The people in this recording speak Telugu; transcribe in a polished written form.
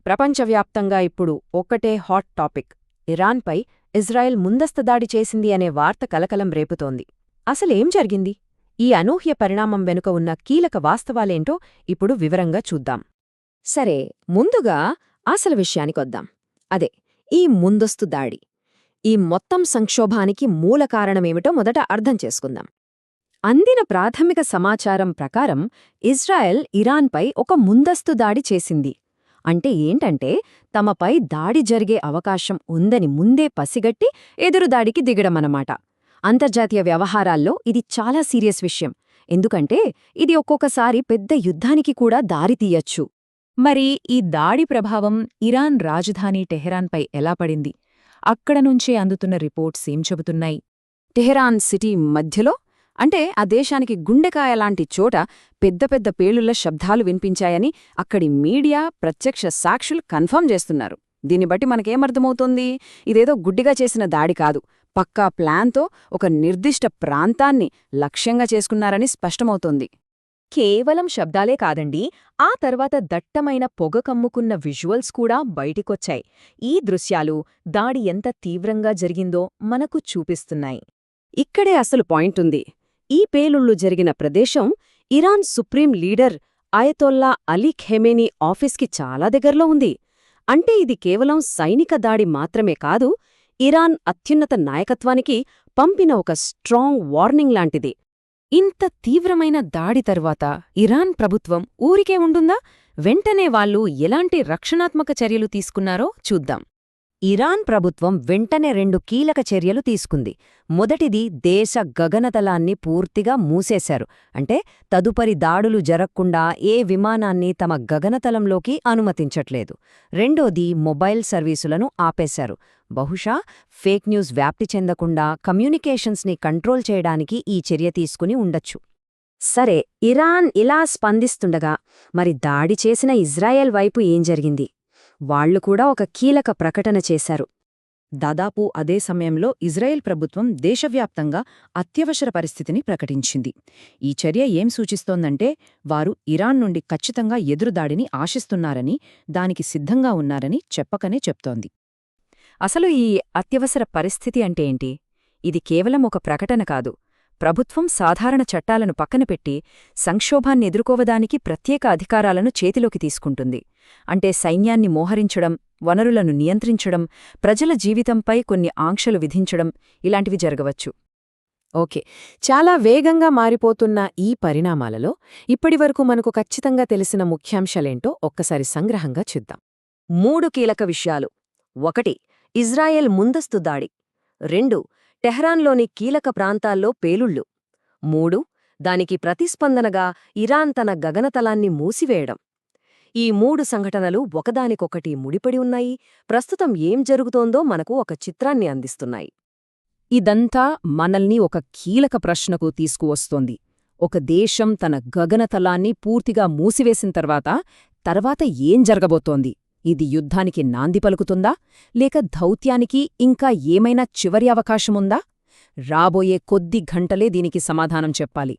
ప్రపంచవ్యాప్తంగా ఇప్పుడు ఒక్కటే హాట్ టాపిక్. ఇరాన్పై ఇజ్రాయెల్ ముందస్తు దాడి చేసింది అనే వార్త కలకలం రేపుతోంది. అసలేం జరిగింది? ఈ అనూహ్య పరిణామం వెనుక ఉన్న కీలక వాస్తవాలేంటో ఇప్పుడు వివరంగా చూద్దాం. సరే, ముందుగా అసలు విషయానికొద్దాం. అదే, ఈ ముందస్తు దాడి. ఈ మొత్తం సంక్షోభానికి మూల కారణమేమిటో మొదట అర్థం చేసుకుందాం. అందిన ప్రాథమిక సమాచారం ప్రకారం ఇజ్రాయెల్ ఇరాన్పై ఒక ముందస్తు దాడి చేసింది. అంటే ఏంటంటే, తమపై దాడి జరిగే అవకాశం ఉందని ముందే పసిగట్టి ఎదురుదాడికి దిగడమన్నమాట. అంతర్జాతీయ వ్యవహారాల్లో ఇది చాలా సీరియస్ విషయం. ఎందుకంటే ఇది ఒక్కొక్కసారి పెద్ద యుద్ధానికి కూడా దారితీయచ్చు. మరి ఈ దాడి ప్రభావం ఇరాన్ రాజధాని టెహరాన్పై ఎలా పడింది? అక్కడ నుంచే అందుతున్న రిపోర్ట్స్ ఏం చెబుతున్నాయి? టెహరాన్ సిటీ మధ్యలో, అంటే ఆ దేశానికి గుండెకాయలాంటి చోట పెద్ద పెద్ద పేలుళ్ల శబ్దాలు వినిపించాయని అక్కడి మీడియా, ప్రత్యక్ష సాక్షులు కన్ఫర్మ్ చేస్తున్నారు. దీన్ని బట్టి మనకేమర్థమవుతోంది? ఇదేదో గుడ్డిగా చేసిన దాడి కాదు, పక్కా ప్లాన్తో ఒక నిర్దిష్ట ప్రాంతాన్ని లక్ష్యంగా చేసుకున్నారని స్పష్టమవుతోంది. కేవలం శబ్దాలే కాదండి, ఆ తర్వాత దట్టమైన పొగ కమ్ముకున్న విజువల్స్ కూడా బయటికొచ్చాయి. ఈ దృశ్యాలు దాడి ఎంత తీవ్రంగా జరిగిందో మనకు చూపిస్తున్నాయి. ఇక్కడే అసలు పాయింటుంది. ఈ పేలుళ్లు జరిగిన ప్రదేశం Iran supreme leader Ayatollah Ali Khamenei ఆఫీస్కి చాలా దగ్గరలో ఉంది. అంటే ఇది కేవలం సైనిక దాడి మాత్రమే కాదు, ఇరాన్ అత్యున్నత నాయకత్వానికి పంపిన ఒక స్ట్రాంగ్ వార్నింగ్ లాంటిది. ఇంత తీవ్రమైన దాడి తర్వాత ఇరాన్ ప్రభుత్వం ఊరికే ఉంటుందా? వెంటనే వాళ్ళు ఎలాంటి రక్షణాత్మక చర్యలు తీసుకున్నారో చూద్దాం. ఇరాన్ ప్రభుత్వం వెంటనే 2 కీలక చర్యలు తీసుకుంది. మొదటిది, దేశ గగనతలాన్ని పూర్తిగా మూసేశారు. అంటే తదుపరి దాడులు జరగకుండా ఏ విమానాన్ని తమ గగనతలంలోకి అనుమతించట్లేదు. రెండోది, మొబైల్ సర్వీసులను ఆపేశారు. బహుశా ఫేక్ న్యూస్ వ్యాప్తి చెందకుండా కమ్యూనికేషన్స్ని కంట్రోల్ చేయడానికి ఈ చర్య తీసుకుని ఉండొచ్చు. సరే, ఇరాన్ ఇలా స్పందిస్తుండగా మరి దాడి చేసిన ఇజ్రాయెల్ వైపు ఏం జరిగింది? వాళ్లు కూడా ఒక కీలక ప్రకటన చేశారు. దాదాపు అదే సమయంలో ఇజ్రాయెల్ ప్రభుత్వం దేశవ్యాప్తంగా అత్యవసర పరిస్థితిని ప్రకటించింది. ఈ చర్య ఏం సూచిస్తోందంటే, వారు ఇరాన్ నుండి ఖచ్చితంగా ఎదురుదాడిని ఆశిస్తున్నారని, దానికి సిద్ధంగా ఉన్నారని చెప్పకనే చెప్తోంది. అసలు ఈ అత్యవసర పరిస్థితి అంటే ఏంటి? ఇది కేవలం ఒక ప్రకటన కాదు. ప్రభుత్వం సాధారణ చట్టాలను పక్కనపెట్టి సంక్షోభాన్ని ఎదుర్కోవడానికి ప్రత్యేక అధికారాలను చేతిలోకి తీసుకుంటుంది. అంటే సైన్యాన్ని మోహరించడం, వనరులను నియంత్రించడం, ప్రజల జీవితంపై కొన్ని ఆంక్షలు విధించడం, ఇలాంటివి జరగవచ్చు. ఓకే, చాలా వేగంగా మారిపోతున్న ఈ పరిణామాలలో ఇప్పటివరకు మనకు ఖచ్చితంగా తెలిసిన ముఖ్యాంశాలేంటో ఒక్కసారి సంగ్రహంగా చూద్దాం. 3 కీలక విషయాలు. 1. ఇజ్రాయెల్ ముందస్తు దాడి. 2. టెహ్రాన్లోని కీలక ప్రాంతాల్లో పేలుళ్లు. 3. దానికి ప్రతిస్పందనగా ఇరాన్ తన గగనతలాన్ని మూసివేయడం. ఈ 3 సంఘటనలు ఒకదానికొకటి ముడిపడి ఉన్నాయి, ప్రస్తుతం ఏం జరుగుతోందో మనకు ఒక చిత్రాన్ని అందిస్తున్నాయి. ఇదంతా మనల్ని ఒక కీలక ప్రశ్నకు తీసుకువస్తోంది. ఒక దేశం తన గగనతలాన్ని పూర్తిగా మూసివేసిన తర్వాత ఏం జరగబోతోంది? ఇది యుద్ధానికి నాంది పలుకుతుందా, లేక దౌత్యానికి ఇంకా ఏమైనా చివరి అవకాశముందా? రాబోయే కొద్ది గంటలే దీనికి సమాధానం చెప్పాలి.